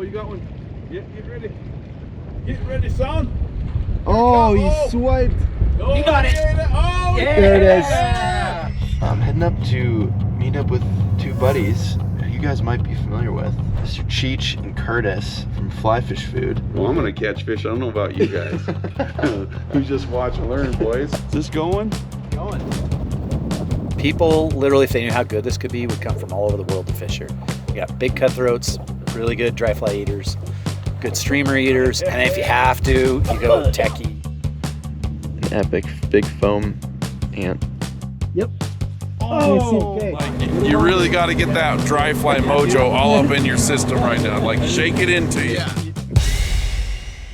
Oh, you got one. Get ready. Get ready, son. Oh, he swiped. Oh, You got it. Oh, Yeah. There it is. I'm heading up to meet up with two buddies who you guys might be familiar with. Mr. Cheech and Curtis from Flyfish Food. Well, I'm gonna catch fish. I don't know about you guys. We just watch and learn, boys. Is this going? People, literally, if they knew how good this could be, would come from all over the world to fish here. You got big cutthroats, really good dry fly eaters, good streamer eaters, and if you have to, you go techie. An epic big foam ant. Yep. Oh, you really got to get that dry fly mojo all up in your system right now. Like, shake it into you.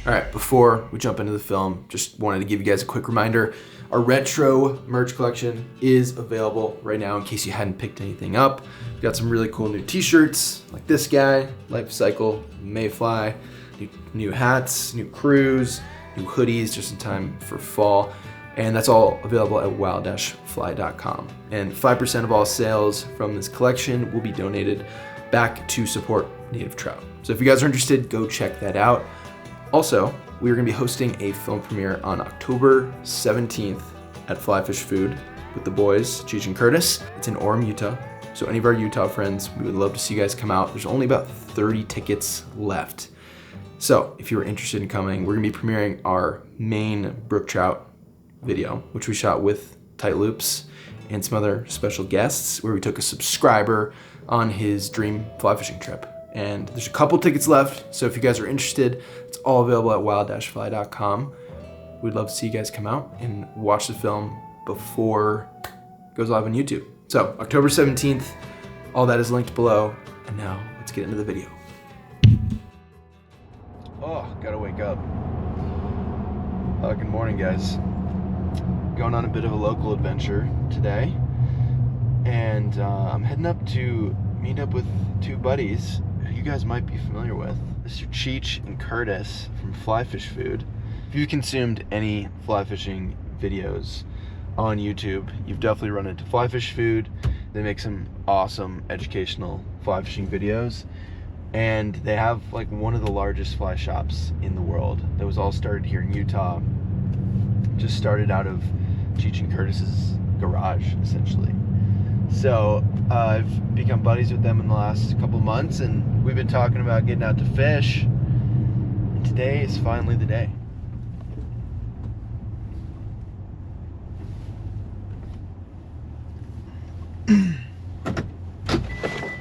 All right, before we jump into the film, just wanted to give you guys a quick reminder. Our retro merch collection is available right now in case you hadn't picked anything up. We've got some really cool new t-shirts like this guy, Life Cycle, Mayfly, new hats, new crews, new hoodies just in time for fall. And that's all available at wild-fly.com. And 5% of all sales from this collection will be donated back to support native trout. So if you guys are interested, go check that out. Also, we are going to be hosting a film premiere on October 17th at Flyfish Food with the boys, Cheech and Curtis. It's in Orem, Utah. So any of our Utah friends, we would love to see you guys come out. There's only about 30 tickets left. So if you're interested in coming, we're going to be premiering our main brook trout video, which we shot with Tight Loops and some other special guests, where we took a subscriber on his dream fly fishing trip. And there's a couple tickets left, so if you guys are interested, it's all available at wild-fly.com. We'd love to see you guys come out and watch the film before it goes live on YouTube. So October 17th, all that is linked below. And now let's get into the video. Oh, gotta wake up. Good morning, guys. Going on a bit of a local adventure today. And I'm heading up to meet up with two buddies who you guys might be familiar with. Mr. Cheech and Curtis from Flyfish Food. If you've consumed any fly fishing videos on YouTube, you've definitely run into Flyfish Food. They make some awesome educational fly fishing videos. And they have like one of the largest fly shops in the world. That was all started here in Utah. Just started out of Cheech and Curtis's garage, essentially. So I've become buddies with them in the last couple months, and we've been talking about getting out to fish. And today is finally the day.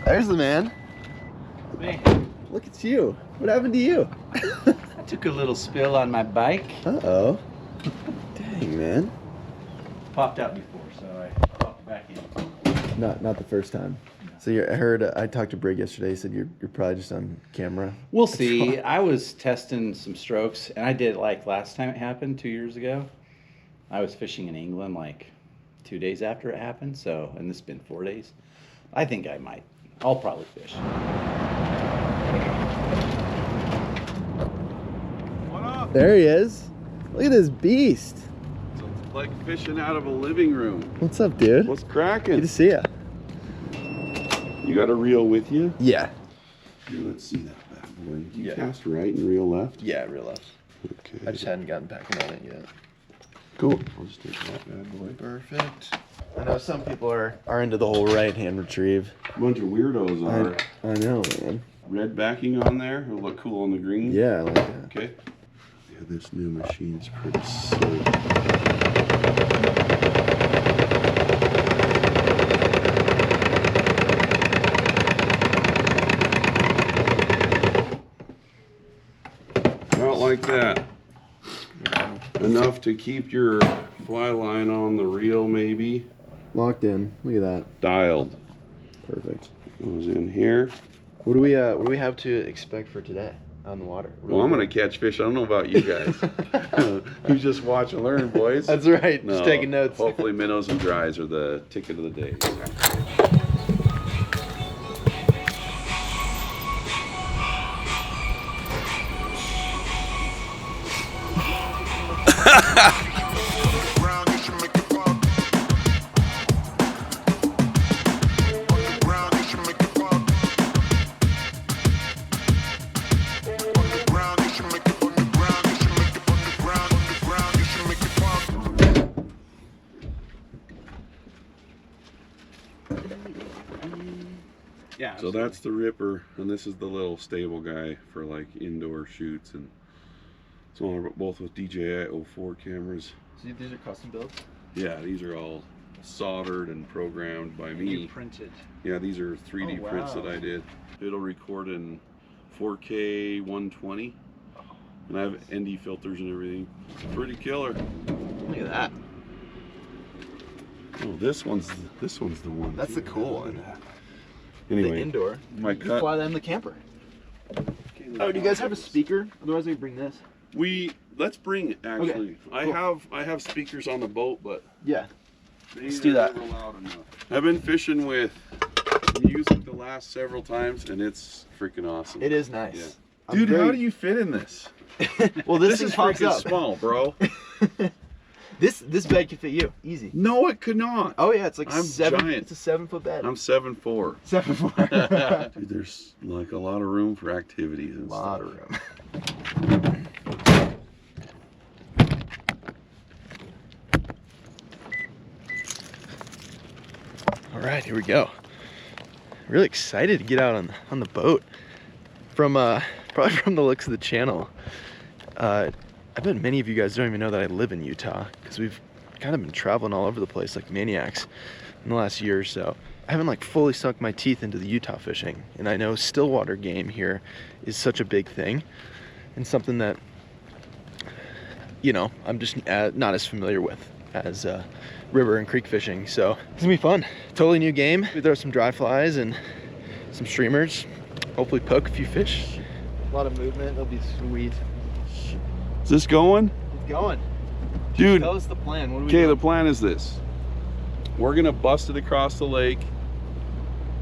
There's the man. Me. Look at you. What happened to you? I took a little spill on my bike. Uh-oh. Dang, man. Popped out before, so I popped back in. Not the first time. So I heard, I talked to Brig yesterday. He said you're probably just on camera. We'll see. I was testing some strokes, and I did like last time it happened 2 years ago. I was fishing in England like 2 days after it happened, so, and this has been 4 days. I think I might. I'll probably fish. What up? There he is. Look at this beast. It's like fishing out of a living room. What's up, dude? What's Good cracking? to see ya. You got a reel with you? Yeah. Here, let's see that bad boy. You Yeah. cast right and reel left? Yeah, real left. Okay. I just hadn't gotten back on it yet. Cool. I'll just take that bad boy. Perfect. I know some people are into the whole right-hand retrieve. A bunch of weirdos are. I know, man. Red backing on there. It'll look cool on the green. Yeah, I like that. Okay. Yeah, this new machine's pretty slick. About like that. Enough to keep your fly line on the reel, maybe. Locked in. Look at that. Dialed. Perfect. Goes in here. What do we have to expect for today on the water? Well, I'm gonna catch fish. I don't know about you guys. You just watch and learn, boys. That's right. No, Just taking notes. Hopefully minnows and dries are the ticket of the day. So that's the Ripper, and this is the little stable guy for like indoor shoots, and it's on both with DJI 04 cameras. So these are custom builds? Yeah, these are all soldered and programmed by me. You printed. Yeah, these are 3D Oh, prints wow. that I did. It'll record in 4K 120, and I have ND filters and everything. It's pretty killer. Look at that. Oh, this one's the one. That's the cool one. Anyway, The indoor. my You cut. fly that in the camper. Oh, do you guys have a speaker? Otherwise, we bring this. Let's bring it actually. cool. I have speakers on the boat, but Yeah. let's do that. I've been fishing with music the last several times, and it's freaking awesome. It is nice. Yeah. I'm Dude, very- how do you fit in this? Well, this is thing pops freaking up. small, bro. This bed could fit you easy. No, it could not. Oh yeah, it's like I'm 7. giant. It's a 7-foot bed. I'm 7'4". 7'4". Dude, there's like a lot of room for activities and A lot stuff. of room. All right, here we go. Really excited to get out on the boat. From probably from the looks of the channel, I bet many of you guys don't even know that I live in Utah, because we've kind of been traveling all over the place like maniacs in the last year or so. I haven't like fully sunk my teeth into the Utah fishing, and I know Stillwater game here is such a big thing and something that, you know, I'm just not as familiar with as river and creek fishing. So it's gonna be fun. Totally new game. We throw some dry flies and some streamers. Hopefully poke a few fish. A lot of movement. It'll be sweet. Is this going? It's going. Dude, Tell us the plan. What do we okay, do? the plan is this. We're gonna bust it across the lake,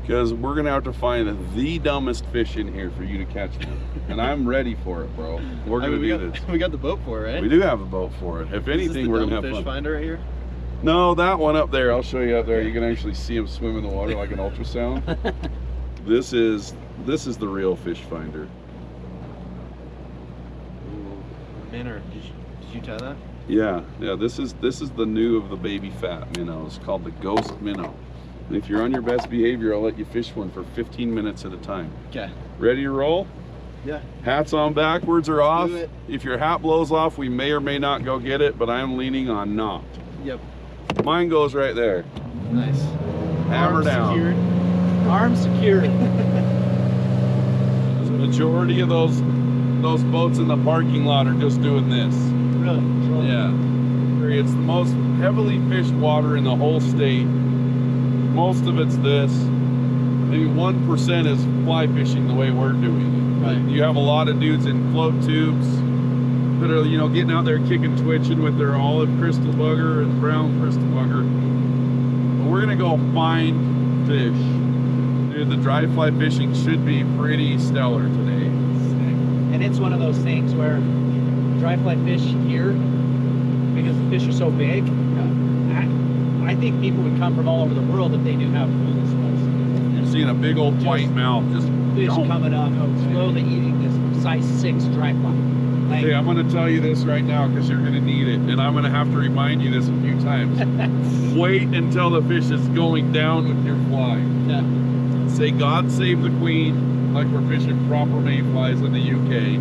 because we're gonna have to find the dumbest fish in here for you to catch them. And I'm ready for it, bro. We're gonna do this. We got the boat for it, right? We do have a boat for it. If anything, we're gonna have fish fun. finder right here. No, that one up there. I'll show you up there. You can actually see him swim in the water like an ultrasound. This is the real fish finder. Manor, did you tie that? Yeah. This is the new of the baby fat minnows, called the ghost minnow. And if you're on your best behavior, I'll let you fish one for 15 minutes at a time. Okay. Ready to roll? Yeah. Hats on backwards or off. do it. If your hat blows off, we may or may not go get it, but I'm leaning on not. Yep. Mine goes right there. Nice. Hammer Arms down. secured. Arms secured. The majority of those boats in the parking lot are just doing this. Really? Yeah. It's the most heavily fished water in the whole state. Most of it's this. Maybe 1% is fly fishing the way we're doing it. Right. You have a lot of dudes in float tubes that are, you know, getting out there kicking, twitching with their olive crystal bugger and brown crystal bugger. But we're gonna go find fish. Dude, the dry fly fishing should be pretty stellar today. And it's one of those things where dry fly fish here, because the fish are so big, I think people would come from all over the world if they knew how to pull this place. You're seeing a big old white mouth just Fish going. coming up, slowly eating this size 6 dry fly. Like, Okay, I'm gonna tell you this right now because you're gonna need it, and I'm gonna have to remind you this a few times. Wait until the fish is going down with your fly. yeah. Say God save the Queen, like we're fishing proper mayflies in the UK,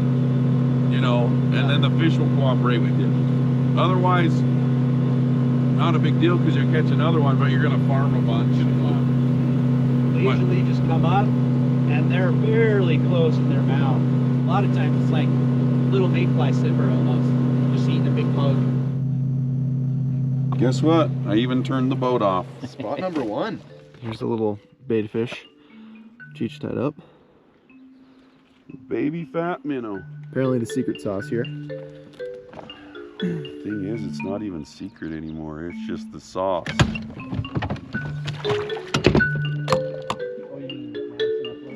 you know, and then the fish will cooperate with you. Otherwise, not a big deal because you'll catch another one, but you're gonna farm a bunch. They usually just come up and they're barely closing their mouth. A lot of times it's like little mayfly slipper almost, just eating a big bug. Guess what? I even turned the boat off. Spot number 1. Here's a little bait fish. Cheech tied up. Baby fat minnow. Apparently the secret sauce here. Thing is, it's not even secret anymore. It's just the sauce.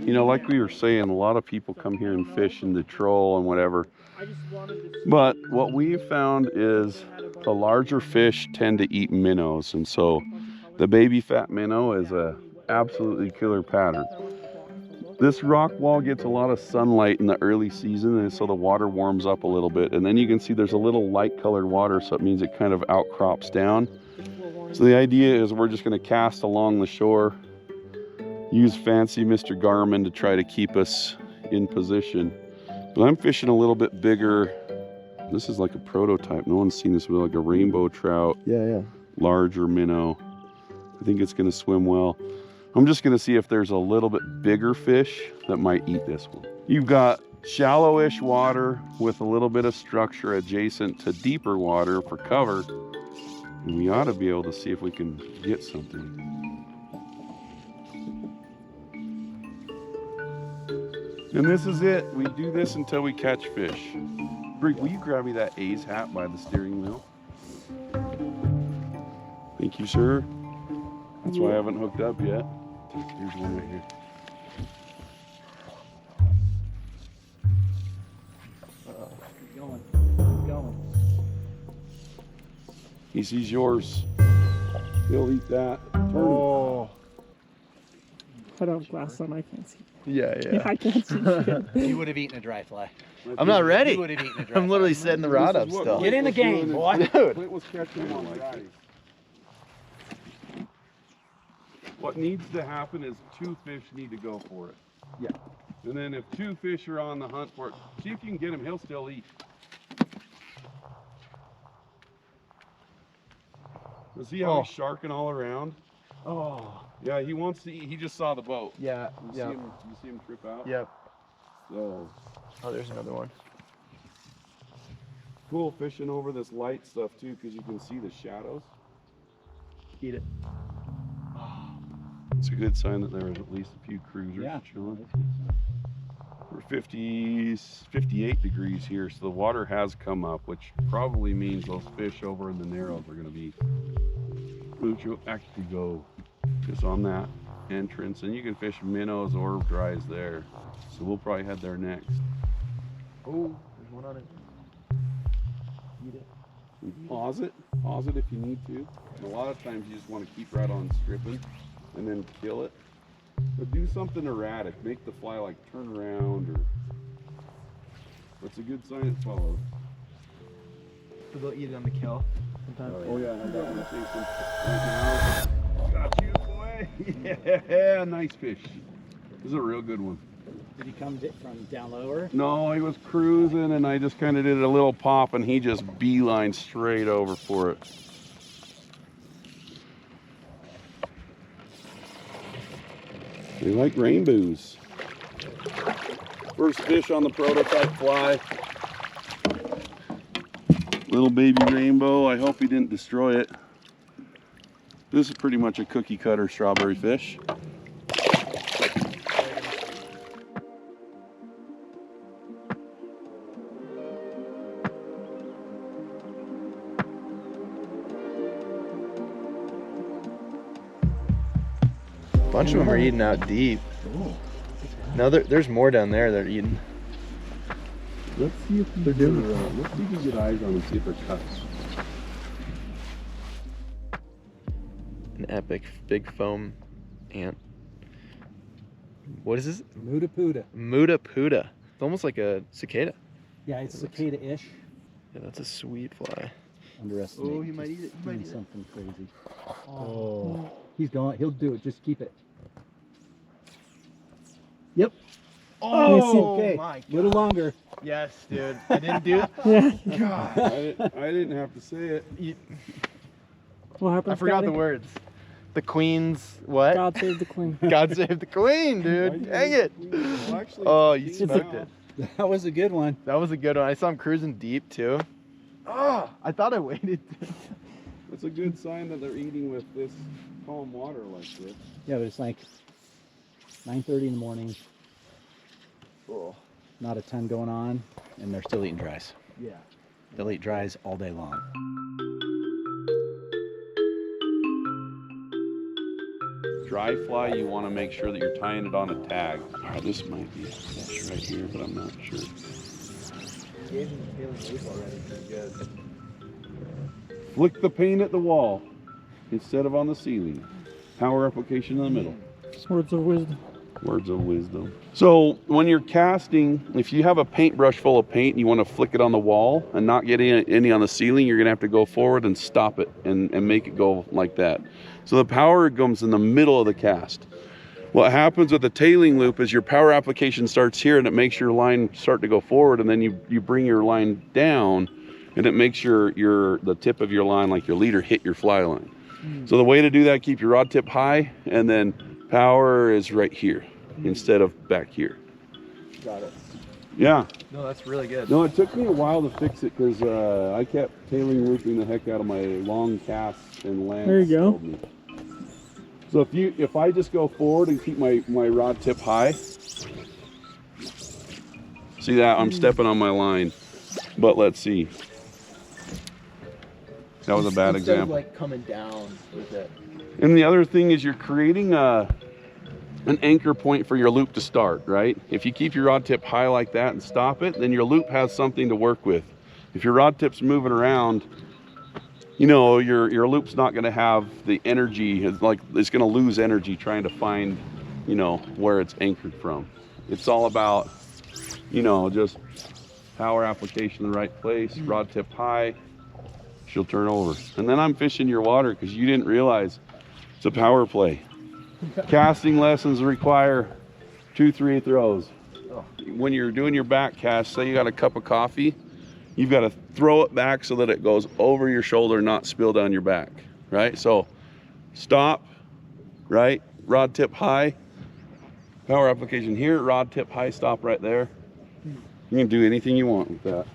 You know, like we were saying, a lot of people come here and fish and the troll and whatever. But what we've found is the larger fish tend to eat minnows, and so the baby fat minnow is a absolutely killer pattern. This rock wall gets a lot of sunlight in the early season, and so the water warms up a little bit, and then you can see there's a little light colored water, so it means it kind of outcrops down. So the idea is we're just going to cast along the shore use fancy Mr. Garmin to try to keep us in position. But I'm fishing a little bit bigger. This is like a prototype. No one's seen this, with like a rainbow trout, Yeah. larger minnow. I think it's gonna swim well. I'm just gonna see if there's a little bit bigger fish that might eat this one. You've got shallowish water with a little bit of structure adjacent to deeper water for cover. And we ought to be able to see if we can get something. And this is it. We do this until we catch fish. Brig, will you grab me that A's hat by the steering wheel? Thank you, sir. That's why I haven't hooked up yet. Here's one right here. Keep going. Keep going. He sees yours. He'll eat that. Turn. Oh. Put on glass on, I can't see. Yeah. I can't see shit. You would have eaten a dry fly. I'm not ready. You would have eaten a dry I'm literally fly. setting the rod up This is what still. Get in the game, boy. Dude. Clint was catching them on like this. What needs to happen is 2 fish need to go for it. Yeah. And then if 2 fish are on the hunt for it, see if you can get him, he'll still eat. See how he's sharking all around? Oh. Yeah, he wants to eat. He just saw the boat. Yeah. You see him trip out? Yep. So, Oh, there's another one. cool fishing over this light stuff too, because you can see the shadows. Eat it. It's a good sign that there was at least a few cruisers Yeah. chilling. We're 58 degrees here, so the water has come up, which probably means those fish over in the narrows are going to be. Which will actually go just on that entrance, and you can fish minnows or dries there. So we'll probably head there next. Oh, there's one on it. Eat it. Pause it if you need to. And a lot of times you just want to keep right on stripping and then kill it. But do something erratic. Make the fly like turn around, or that's a good sign it followed. So they'll eat it on the kill sometimes. Oh yeah, I got one chasing right now. Got you, boy. Yeah, nice fish. This is a real good one. Did he come from down lower? No, he was cruising and I just kind of did a little pop and he just beelined straight over for it. They like rainbows. First fish on the prototype fly. Little baby rainbow. I hope he didn't destroy it. This is pretty much a cookie cutter strawberry fish. A bunch of them are eating out deep. No, there's more down there that are eating. Let's see if they're doing. Let's see if we can get eyes on them, see if they're cuts. An epic big foam ant. What is this? Muda-puda. Muda-puda. It's almost like a cicada. Yeah, it's cicada-ish. Yeah, that's a sweet fly. Underestimate. Oh, he might eat it. He might Doing eat it. something crazy. Oh. He's going. He'll do it. Just keep it. Yep. Oh, okay. my A little longer. Yes, dude. I didn't do it. Yeah. God. I didn't have to say it. What happened? I forgot the words. The queen's what? God save the queen. God save the queen, dude. Dang it. Well, actually, Oh, you it's smoked now. it. That was a good one. That was a good one. I saw him cruising deep too. Oh, I thought I waited. It's a good sign that they're eating with this calm water like this. Yeah, but it's like 9:30 in the morning. Cool. Not a ton going on, and they're still eating dries. Yeah. They'll eat dries all day long. Dry fly, you want to make sure that you're tying it on a tag. Oh, this might be a fish right here, but I'm not sure. Flick the paint at the wall instead of on the ceiling. Power application in the middle. Words of wisdom. Words of wisdom. So when you're casting, if you have a paintbrush full of paint and you want to flick it on the wall and not get any on the ceiling, you're going to have to go forward and stop it and make it go like that. So the power comes in the middle of the cast. What happens with the tailing loop is your power application starts here and it makes your line start to go forward, and then you bring your line down and it makes the tip of your line, like your leader, hit your fly line. So the way to do that, keep your rod tip high, and then power is right here instead of back here. Got it. Yeah. No, that's really good. No, it took me a while to fix it because I kept tailing looping the heck out of my long casts, and Lance There you go. told me. So if I just go forward and keep my rod tip high, see that I'm stepping on my line. But let's see. That was a bad Instead example. of like coming down with it. And the other thing is you're creating an anchor point for your loop to start, right? If you keep your rod tip high like that and stop it, then your loop has something to work with. If your rod tip's moving around, you know, your loop's not going to have the energy. It's going to lose energy trying to find, you know, where it's anchored from. It's all about, you know, just power application in the right place, rod tip high, she'll turn over. And then I'm fishing your water because you didn't realize it's a power play. Casting lessons require 2-3 throws. When you're doing your back cast, say you got a cup of coffee, you've got to throw it back so that it goes over your shoulder, not spill down your back, right? So stop, right? Rod tip high, power application here, rod tip high, stop right there. You can do anything you want with that.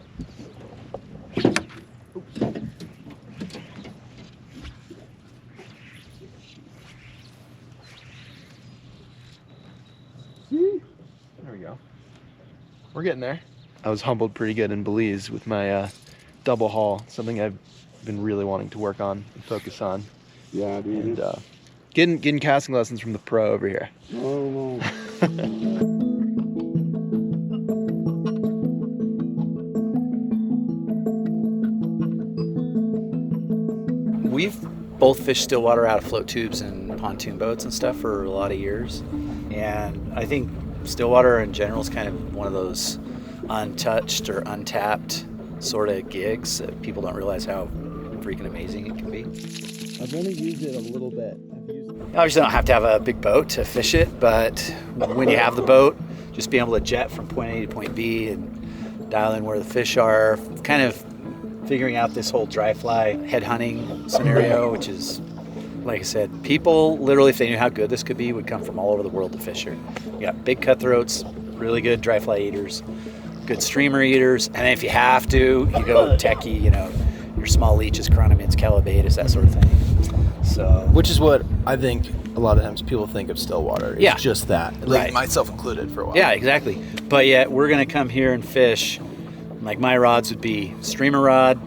There we go. We're getting there. I was humbled pretty good in Belize with my double haul, something I've been really wanting to work on and focus on. Yeah, dude. And getting casting lessons from the pro over here. Oh, no. We've both fished Stillwater out of float tubes and pontoon boats and stuff for a lot of years. And I think Stillwater in general is kind of one of those untouched or untapped sort of gigs that people don't realize how freaking amazing it can be. I've only used it a little bit. Obviously, don't have to have a big boat to fish it, but when you have the boat, just being able to jet from point A to point B and dial in where the fish are, kind of figuring out this whole dry fly headhunting scenario, which is, like I said, people literally, if they knew how good this could be, would come from all over the world to fish here. You got big cutthroats, really good dry fly eaters, good streamer eaters, and then if you have to, you go techie, you know, your small leeches, chronomids, calabatus, that sort of thing. So, Which is what I think a lot of times people think of Stillwater. It's Yeah. just that. Like, Right. myself included for a while. yeah, exactly. But yet, we're going to come here and fish. Like, my rods would be streamer rod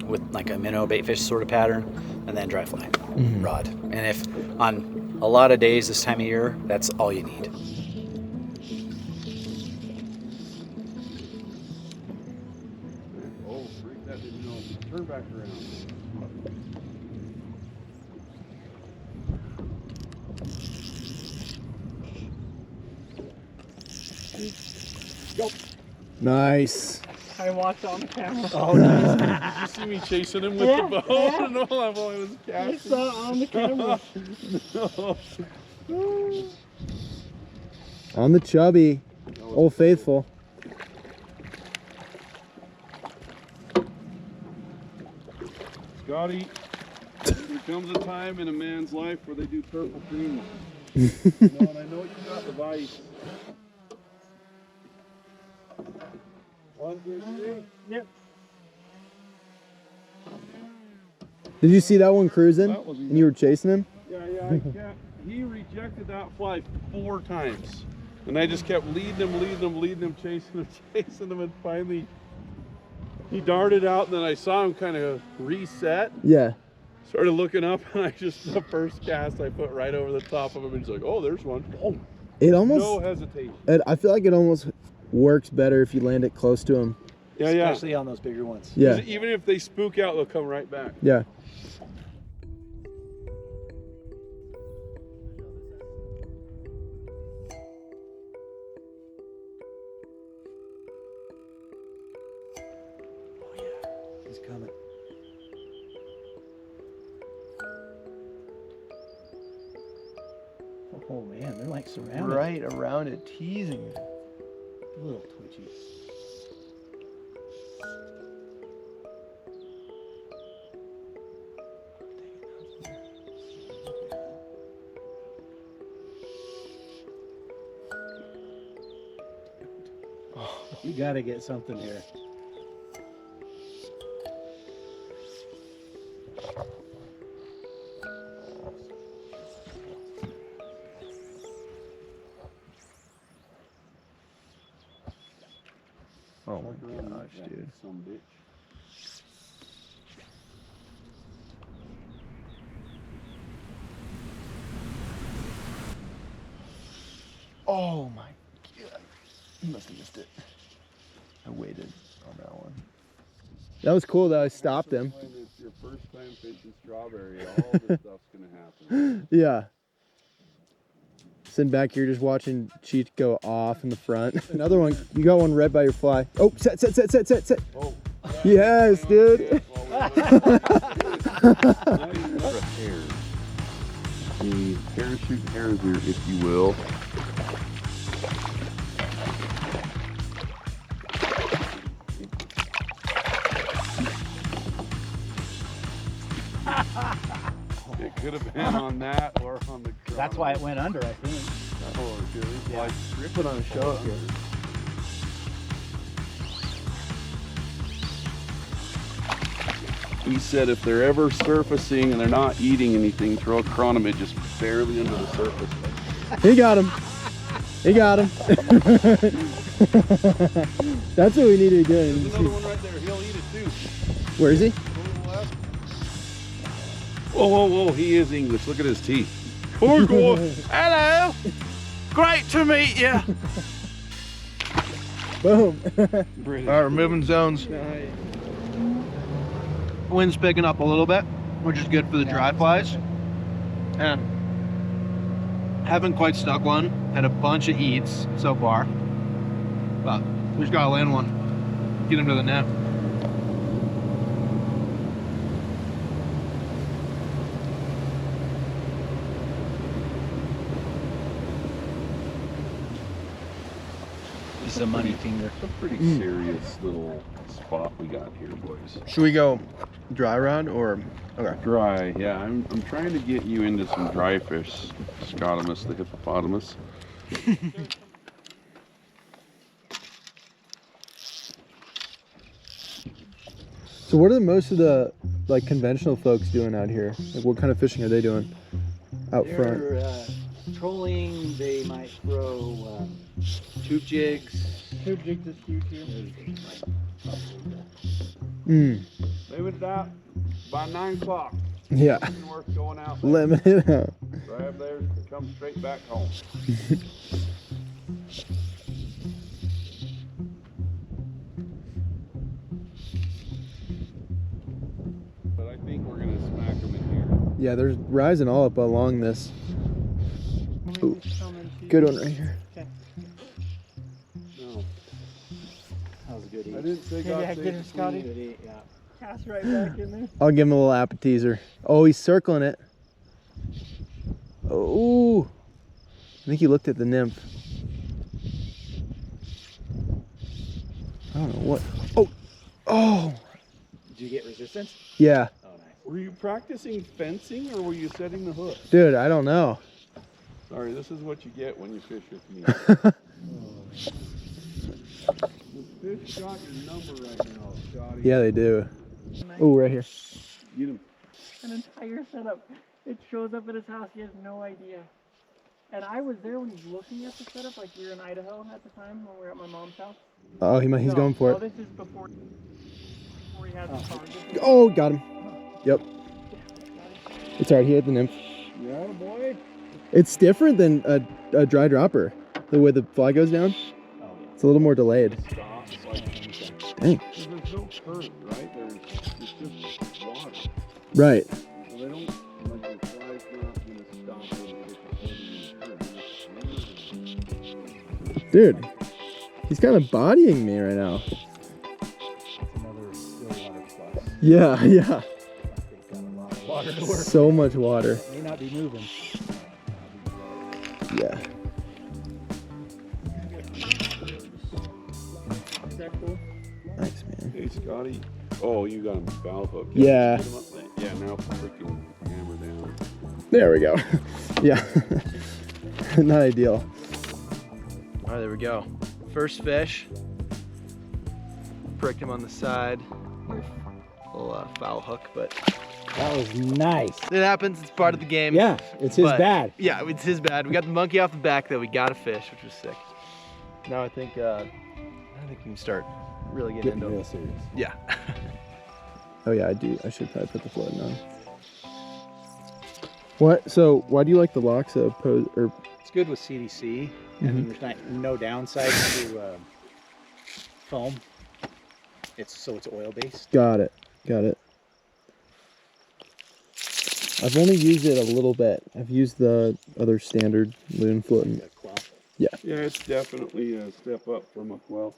with like a minnow baitfish sort of pattern, and then dry fly rod. And if on a lot of days this time of year, that's all you need. Oh, freak, that didn't know. Turn back around. Nice. I watched on the camera. Oh, nice. Did you see me chasing him with Yeah, the boat? yeah. No, I was I casting. saw it on the camera. No. On the chubby. Old Faithful. Scotty, there comes a time in a man's life where they do purple cream. No, and I know you got the vice. 1, 2, 3. Yep. Did you see that one cruising? That was And you were chasing him? Yeah, I can't. He rejected that fly 4 times. And I just kept leading him, chasing him, and finally he darted out, and then I saw him kind of reset. Yeah. Started looking up, and the first cast I put right over the top of him, and he's like, oh, there's one. Oh, It almost, no hesitation. I feel like it almost works better if you land it close to him. Yeah, yeah. Especially on those bigger ones. Yeah. Even if they spook out, they'll come right back. Yeah. He's coming. Oh man, they're like surrounded. right around it, teasing it. A little twitchy. You gotta get something here. Oh my gosh, dude. Some bitch. Oh my god. You must have missed it. I waited on that one. That was cool that I stopped him. When it's your first time fishing strawberry, all this stuff's gonna happen. Yeah. Sitting back here just watching Cheech go off in the front. Another one. You got one red by your fly. Oh, set. Oh. Yes, dude. The parachute harrier, if you will. It could have been on that or on the ground. That's why it went under, I think. Oh, dude, it's like Put on a show up here. he said if they're ever surfacing and they're not eating anything, throw a chronomid just barely under the surface. He got him. He got him. That's what we need to be doing. There's another one right there. He'll eat it too. Where is he? Whoa, whoa, whoa. He is English. Look at his teeth. Hello. Great to meet you. Boom. All right, we're moving zones. Wind's picking up a little bit, which is good for the dry flies. And haven't quite stuck one. Had a bunch of eats so far, but we just gotta land one. Get him to the net. This is a money finger. It's a pretty serious little spot we got here, boys. Should we go dry rod or okay? Dry, yeah. I'm trying to get you into some dry fish, Scotimus the hippopotamus. So what are most of the like conventional folks doing out here? Like what kind of fishing are they doing out front? They're trolling. They might throw tube jigs. Tube jigs is huge here. Leave it out by 9 o'clock. Yeah. It's worth going out there. Limit it out. Grab there, come straight back home. But I think we're gonna smack them in here. Yeah, there's rising all up along this. Ooh, good one right here. No, That was a good eat. I didn't say Yeah, God get save it, the Scotty. Good eat, yeah. Cast right back in there. I'll give him a little appetizer. Oh, he's circling it. Oh, I think he looked at the nymph. I don't know what. Oh, Did you get resistance? yeah, Oh, nice. Were you practicing fencing or were you setting the hook? dude. I don't know. Sorry, this is what you get when you fish with me. The fish got your number right now, Scotty. Yeah, they do. Oh, right here. Get him. An entire setup. It shows up at his house. He has no idea. And I was there when he's looking at the setup. Like we were in Idaho at the time when we were at my mom's house. Oh, he's No, going for no, it. this is before he had the car. This is- Oh, got him. Yep. It's alright. He hit the nymph. Yeah, boy. It's different than a dry dropper. The way the fly goes down. Oh, yeah. It's a little more delayed. Stop. It's like, Dang. there's no current, right? It's just water. Right. So they don't, like the fly's not gonna stop when it gets holding the current. Dude, he's kind of bodying me right now. Another Stillwater plus. Yeah, yeah. They've got a lot of water to work. So much water. May not be moving. Yeah. Is that cool? Nice, man. Hey, Scotty. Oh, you got him foul hook. Yeah. Yeah, now freaking hammer down. There we go. Yeah. Not ideal. All right, there we go. First fish. Pricked him on the side. Little foul hook, but That was nice. it happens. It's part of the game. Yeah, it's his But- bad. Yeah, it's his bad. We got the monkey off the back though. We got a fish, which was sick. Now I think we can start really getting into it. serious. Yeah. Oh yeah, I do. I should probably put the floating on. What? So why do you like the Loxa pose? Or It's good with CDC. I mean, there's no downside to foam. It's oil based. got it. I've only used it a little bit. I've used the other standard loon floating. Yeah, it's definitely a step up from a quail.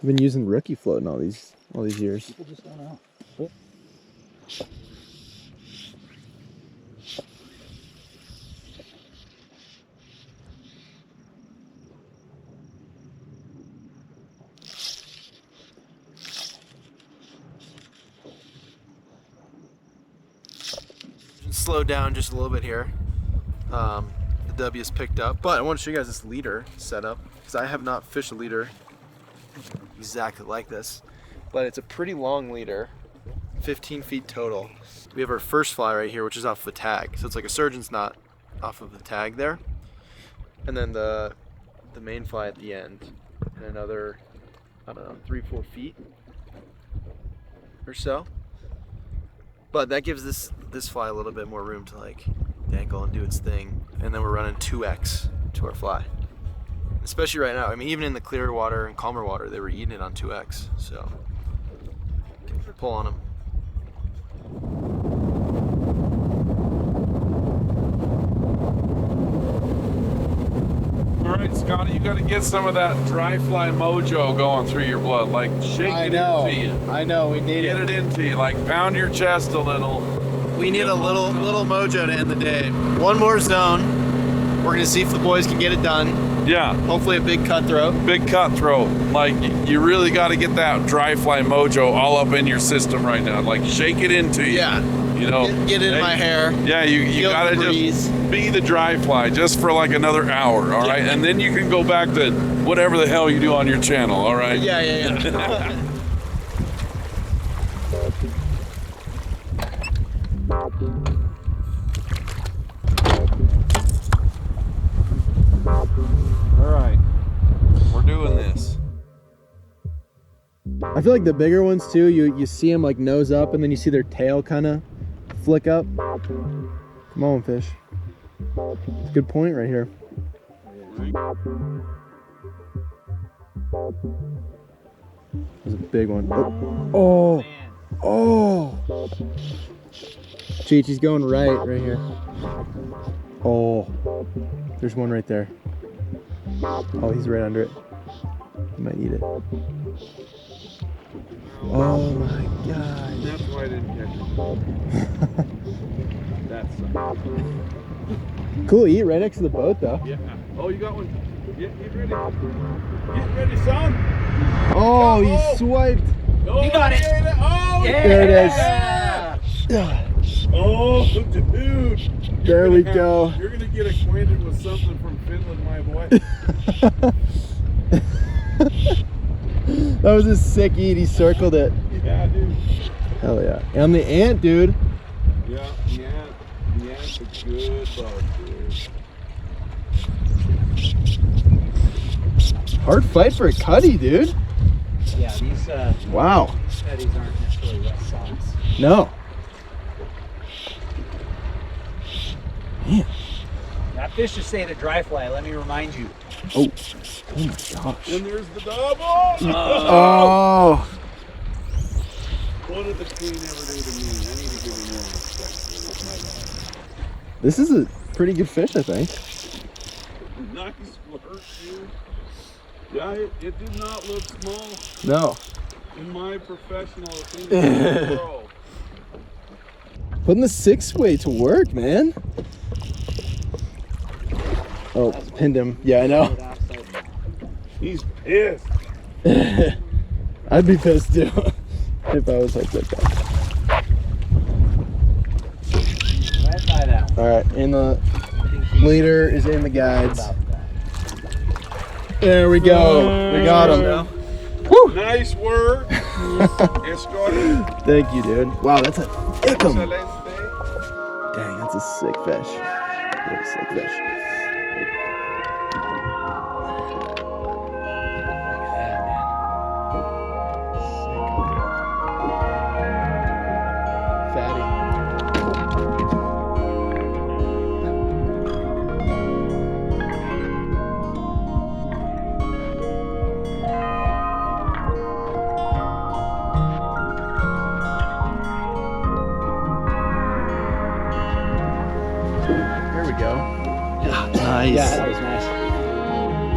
I've been using rookie floating all these years. People just don't know. Slow down just a little bit here. The W is picked up, but I want to show you guys this leader setup because I have not fished a leader exactly like this, but it's a pretty long leader, 15 feet total. We have our first fly right here, which is off the tag, so it's like a surgeon's knot off of the tag there, and then the main fly at the end, and another, I don't know, 3-4 feet or so. But that gives this fly a little bit more room to like dangle and do its thing. And then we're running 2X to our fly. Especially right now. I mean, even in the clearer water and calmer water, they were eating it on 2X. So, pull on them. All right, Scotty, you got to get some of that dry fly mojo going through your blood. Like, shake it into you. I know. We need Get it into you. Like, pound your chest a little. We need a little mojo to end the day. One more zone. We're gonna see if the boys can get it done. Yeah, Hopefully a big cutthroat. big cutthroat. Like, you really got to get that dry fly mojo all up in your system right now. Like, shake it into you. Yeah. You know. Get it in my hair. Yeah, you Feel gotta the breeze. just be the dry fly just for like another hour, all right? And then you can go back to whatever the hell you do on your channel, all right? Yeah. All right, we're doing this. I feel like the bigger ones too, you see them like nose up and then you see their tail kind of flick up. Come on, fish. That's a good point right here. There's a big one. Oh. Cheech, he's going right here. Oh, there's one right there. Oh, he's right under it. He might eat it. Oh my god. That's why I didn't catch it. That's Cool eat right next to the boat though. yeah. Oh, you got one. Get ready. Get ready, son. Oh, he swiped. Oh, you got it. Oh, There it is. Oh, dude. There we go. You're gonna get acquainted with something from Finland, my boy. That was a sick eat. He circled it. Yeah, dude. Hell yeah. And the ant, dude. Yeah, the ant's a good bug, dude. Hard fight for a cutty, dude. Yeah, these Wow. Teddies aren't necessarily wet socks. No. Man. That fish just stayed at dry fly, let me remind you. Oh. Oh my gosh. And there's the double. Oh. What did the queen ever do to me? I need to give her more respect. My This is a pretty good fish, I think. bad. Nice flirt, dude. Yeah, it did not look small No. in my professional opinion. Bro. Putting the 6-way to work, man. Oh, pinned him. Yeah, I know. He's pissed. I'd be pissed too if I was like that guy. Right by that one. All right, and the leader is in the guides. There we go. We got him. Woo! Nice work. Escorting. Thank you, dude. Wow, that's a ickum. Excelente. Dang, that's a sick fish. What a sick fish. Fatty. Here we go. Nice. Yeah, that was nice.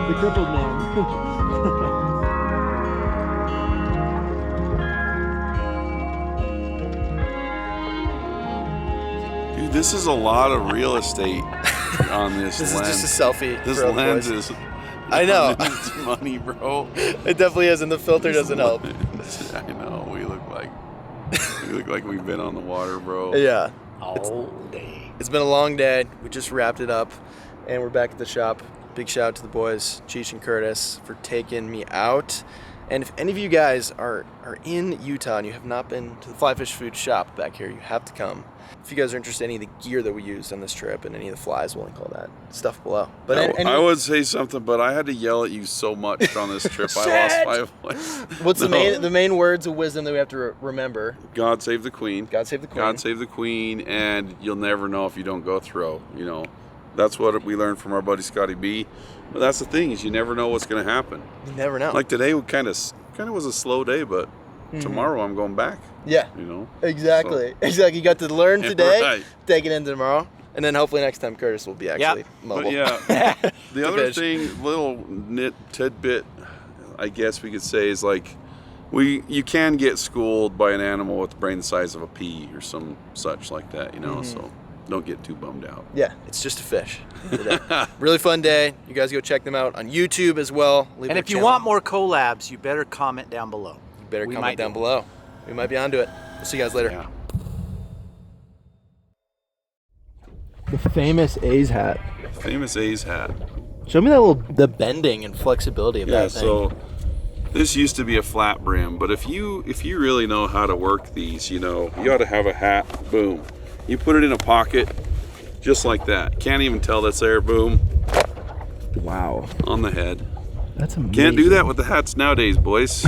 The crippled man. Dude, this is a lot of real estate on this This lens. is just a selfie. This for all the lens boys. is. I know. It's money, bro. It definitely is, and the filter doesn't help. I know. We look like we've been on the water, bro. Yeah. All day. It's been a long day. We just wrapped it up, and we're back at the shop. Big shout out to the boys, Cheech and Curtis, for taking me out. And if any of you guys are in Utah and you have not been to the Flyfish Food shop back here, you have to come. If you guys are interested in any of the gear that we used on this trip and any of the flies, we'll link all that stuff below. But I would say something, but I had to yell at you so much on this trip. I lost 5 points. what's No. the main words of wisdom that we have to remember? God save the queen. God save the queen. God save the queen, and you'll never know if you don't go through. You know, that's what we learned from our buddy Scotty B. But that's the thing, is you never know what's going to happen. You never know. Like today, kind of was a slow day, but tomorrow I'm going back. Yeah. You know. Exactly. Exactly. You got to learn today, Right. take it into tomorrow, and then hopefully next time Curtis will be actually mobile. But yeah, the other fish. thing, little tidbit, I guess we could say, is like you can get schooled by an animal with a brain the size of a pea or some such like that, you know. So don't get too bummed out. Yeah, it's just a fish. Really fun day. You guys go check them out on YouTube as well. Leave And their if you channel. want more collabs, you better comment down below. you better we comment might down do. below. We might be onto it. We'll see you guys later. Yeah. The famous A's hat. Famous A's hat. Show me the bending and flexibility of Yeah, that thing. so this used to be a flat brim, but if you really know how to work these, you know, you ought to have a hat, boom. You put it in a pocket, just like that. Can't even tell that's there, boom, Wow. on the head. That's amazing. Can't do that with the hats nowadays, boys.